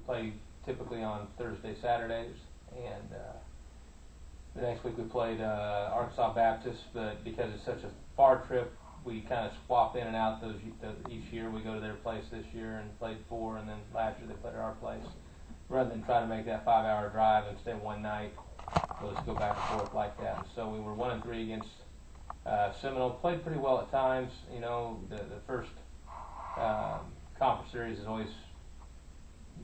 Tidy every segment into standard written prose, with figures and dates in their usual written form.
play typically on Thursday, Saturdays, and the next week we played Arkansas Baptist, but because it's such a far trip, we kind of swap in and out each year. We go to their place this year and played 4, and then last year they played at our place. Rather than try to make that 5-hour drive and stay one night, we'll just go back and forth like that. And so we were 1-3 against Seminole. Played pretty well at times. You know, the first conference series is always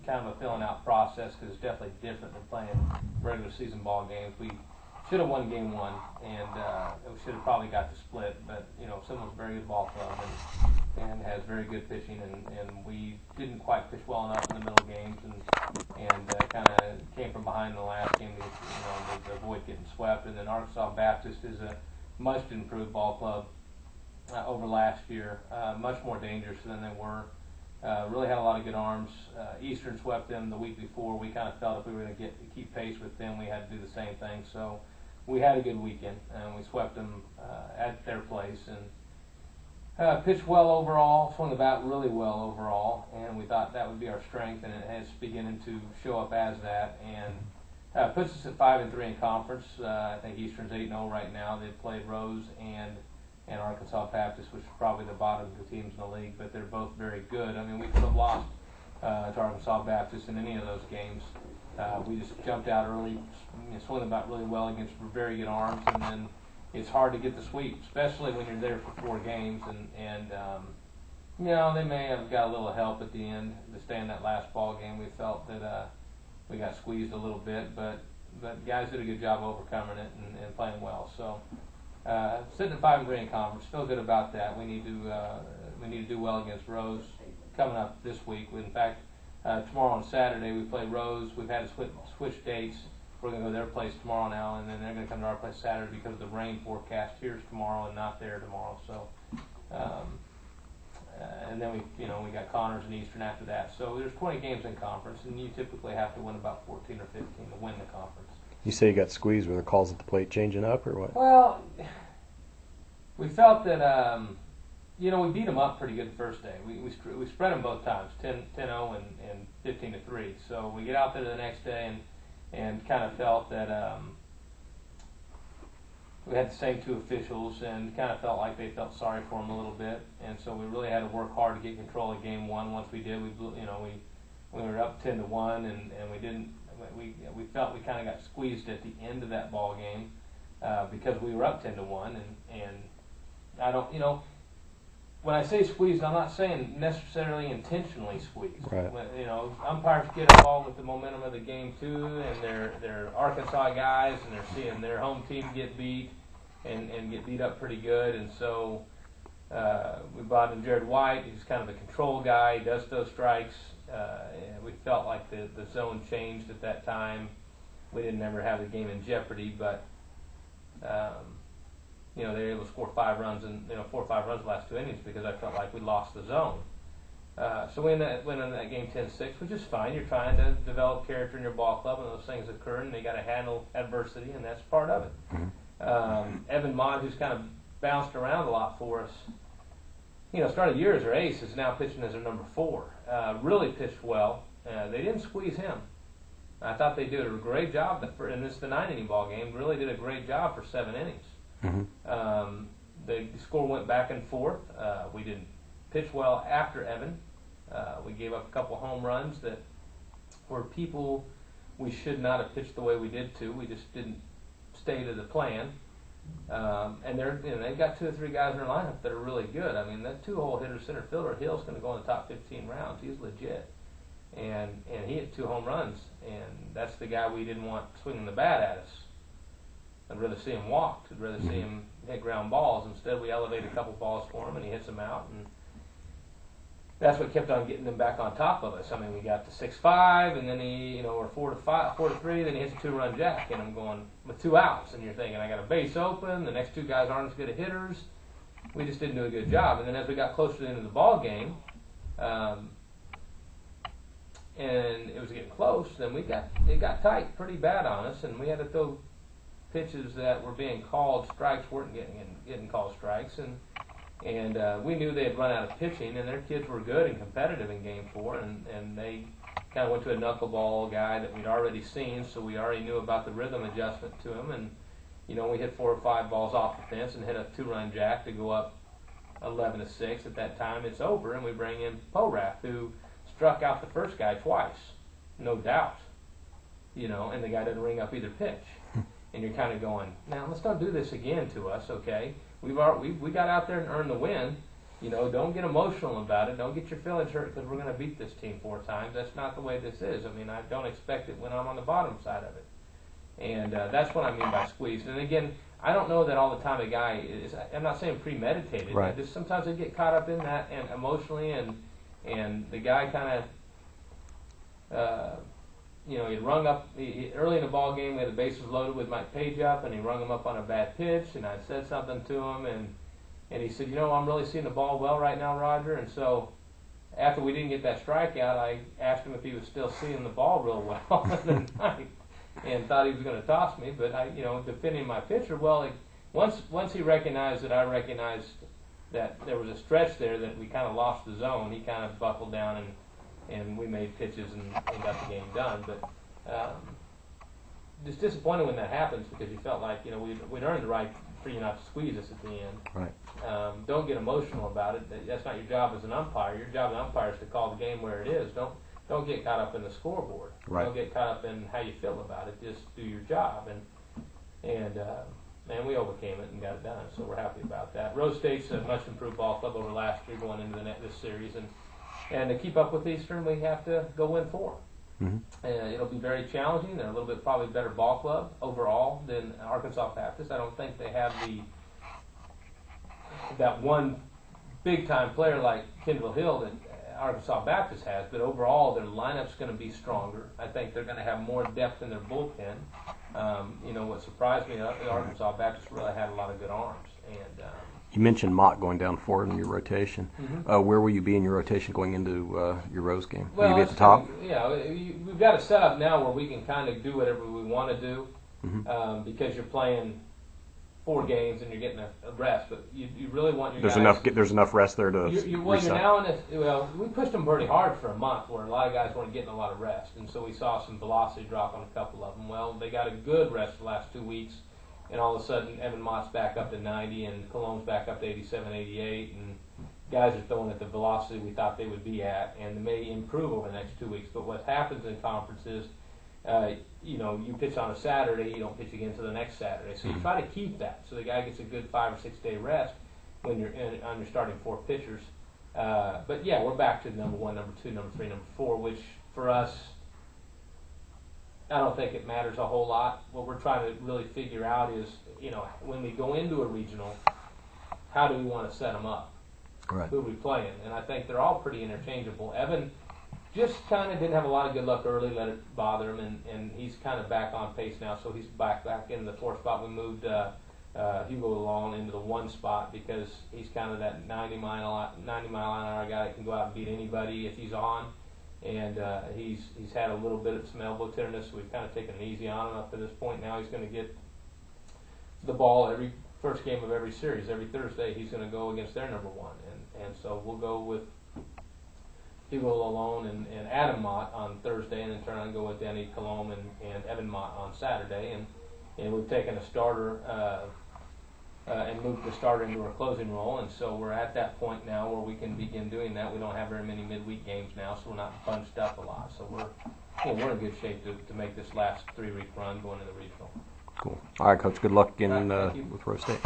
kind of a filling out process because it's definitely different than playing regular season ball games. We should have won game 1, and we should have probably got the split. But you know, Seminole's a very good ball club and has very good pitching, and we didn't quite pitch well enough in the middle games, and kind of came from behind in the last game to avoid getting swept. And then Arkansas Baptist is a much improved ball club over last year, much more dangerous than they were. Really had a lot of good arms. Eastern swept them the week before. We kind of felt if we were going to keep pace with them, we had to do the same thing. So we had a good weekend, and we swept them at their place and pitched well overall, swung the bat really well overall, and we thought that would be our strength, and it has beginning to show up as that, and puts us at 5-3 in conference. I think Eastern's 8-0 right now. They've played Rose and Arkansas Baptist, which is probably the bottom of the teams in the league, but they're both very good. I mean, we could have lost to Arkansas Baptist in any of those games. We just jumped out early, swung the bat really well against very good arms, and then it's hard to get the sweep, especially when you're there for 4 games, and you know, they may have got a little help at the end to stay in that last ball game. We felt that we got squeezed a little bit, but guys did a good job overcoming it and playing well. So sitting at 5-3 in conference, feel good about that. We need to do well against Rose coming up this week. In fact, tomorrow on Saturday we play Rose. We've had to switch dates. We're going to go to their place tomorrow now, and then they're going to come to our place Saturday because of the rain forecast. Here's tomorrow and not there tomorrow. So, and then we got Connors and Eastern after that. So there's 20 games in conference, and you typically have to win about 14 or 15 to win the conference. You say you got squeezed with the calls at the plate changing up, or what? Well, we felt that we beat them up pretty good the first day. We spread them both times, 10-0 and 15-3. So we get out there the next day and kind of felt that we had the same 2 officials and kind of felt like they felt sorry for them a little bit. And so we really had to work hard to get control of game 1. Once we did, we were up 10-1 and we didn't. We felt we kind of got squeezed at the end of that ball game because we were up 10-1 and I don't, when I say squeezed, I'm not saying necessarily intentionally squeezed. Right. Umpires get involved with the momentum of the game too, and they're Arkansas guys, and they're seeing their home team get beat and get beat up pretty good, and so we brought in Jared White. He's kind of a control guy. He does those strikes. And we felt like the zone changed at that time. We didn't ever have the game in jeopardy, but they were able to score 4 or 5 runs the last 2 innings because I felt like we lost the zone. So we went in that game 10-6, which is fine. You're trying to develop character in your ball club, and those things occur, and you got to handle adversity, and that's part of it. Mm-hmm. Evan Mott, who's kind of bounced around a lot for us, started the year as their ace, is now pitching as their number 4. Really pitched well. They didn't squeeze him. I thought they did a great job, and this is the 9-inning ball game. Really did a great job for 7 innings. Mm-hmm. The score went back and forth. We didn't pitch well after Evan. We gave up a couple home runs that were people we should not have pitched the way we did to. We just didn't stay to the plan. And they've got 2 or 3 guys in their lineup that are really good. I mean, that 2-hole hitter center fielder Hill's going to go in the top 15 rounds. He's legit, and he hit 2 home runs, and that's the guy we didn't want swinging the bat at us. I'd rather see him walk. I'd rather see him hit ground balls. Instead, we elevate a couple balls for him, and he hits them out, and that's what kept on getting them back on top of us. I mean, we got to 6-5, and then we're 4-3. Then he hits a 2-run jack, and I'm going with 2 outs, and you're thinking, I got a base open. The next 2 guys aren't as good at hitters. We just didn't do a good job. And then as we got closer to the end of the ball game, and it was getting close, then it got tight pretty bad on us, and we had to throw pitches that were being called strikes weren't getting called strikes, and we knew they had run out of pitching, and their kids were good and competitive in Game 4, and they kind of went to a knuckleball guy that we'd already seen, so we already knew about the rhythm adjustment to him. And, we hit 4 or 5 balls off the fence and hit a 2-run jack to go up 11-6. At that time, it's over, and we bring in Porath, who struck out the first guy twice, no doubt. And the guy didn't ring up either pitch. And you're kind of going, now let's not do this again to us, okay? We got out there and earned the win. Don't get emotional about it. Don't get your feelings hurt because we're going to beat this team 4 times. That's not the way this is. I mean, I don't expect it when I'm on the bottom side of it. And that's what I mean by squeeze. And again, I don't know that all the time a guy is, I'm not saying premeditated. Right. Just sometimes they get caught up in that and emotionally, and the guy kind of, he rung up, early in the ball game, we had the bases loaded with Mike Page up, and he rung him up on a bad pitch, and I said something to him, and he said, I'm really seeing the ball well right now, Roger. And so after we didn't get that strikeout, I asked him if he was still seeing the ball real well in the night, and thought he was going to toss me. But defending my pitcher, well, once he recognized that I recognized that there was a stretch there that we kind of lost the zone, he kind of buckled down and we made pitches and got the game done. But it's disappointing when that happens because you felt like we'd earned the right for you not to squeeze us at the end. Right. Don't get emotional about it. That's not your job as an umpire. Your job as an umpire is to call the game where it is. Don't get caught up in the scoreboard. Right. Don't get caught up in how you feel about it. Just do your job. And we overcame it and got it done. So we're happy about that. Rose State's a much improved ball club over last year going into this series, and to keep up with Eastern, we have to go win 4. Mm-hmm. It'll be very challenging. They're a little bit probably better ball club overall than Arkansas Baptist. I don't think they have that one big time player like Kendall Hill that Arkansas Baptist has, but overall their lineup's going to be stronger. I think they're going to have more depth in their bullpen. What surprised me, Arkansas Baptist really had a lot of good arms. And You mentioned Mott going down forward in your rotation. Mm-hmm. Where will you be in your rotation going into your Rose game? Will Well, you be at the top? We've got a setup now where we can kind of do whatever we want to do because you're playing 4 games and you're getting a rest. But you really want your guys. There's enough rest there to You're reset. now in we pushed them pretty hard for a month where a lot of guys weren't getting a lot of rest. And so we saw some velocity drop on a couple of them. Well, they got a good rest the last 2 weeks. And all of a sudden, Evan Mott's back up to 90, and Cologne's back up to 87, 88, and guys are throwing at the velocity we thought they would be at, and they may improve over the next 2 weeks. But what happens in conferences, you pitch on a Saturday, you don't pitch again until the next Saturday. So you try to keep that, so the guy gets a good 5 or 6 day rest when you're on your starting 4 pitchers. But yeah, we're back to number 1, number 2, number 3, number 4, which for us, I don't think it matters a whole lot. What we're trying to really figure out is, when we go into a regional, how do we want to set them up? Right. Who are we playing? And I think they're all pretty interchangeable. Evan just kind of didn't have a lot of good luck early, let it bother him, and he's kind of back on pace now, so he's back in the 4 spot. We moved Hugo Long into the 1 spot because he's kind of that 90 mile an hour guy that can go out and beat anybody if he's on. And he's had a little bit of some elbow tenderness, so we've kind of taken it easy on him up to this point. Now he's going to get the ball every first game of every series. Every Thursday he's going to go against their number 1. And so we'll go with Hugo Lalone and Adam Mott on Thursday, and then turn around and go with Danny Cologne and Evan Mott on Saturday. And we've taken a starter and moved the starter into our closing role, and so we're at that point now where we can begin doing that. We don't have very many midweek games now, so we're not bunched up a lot. So we're in good shape to make this last 3-week run going to the regional. Cool. All right, Coach. Good luck All right, thank you. with Rose State.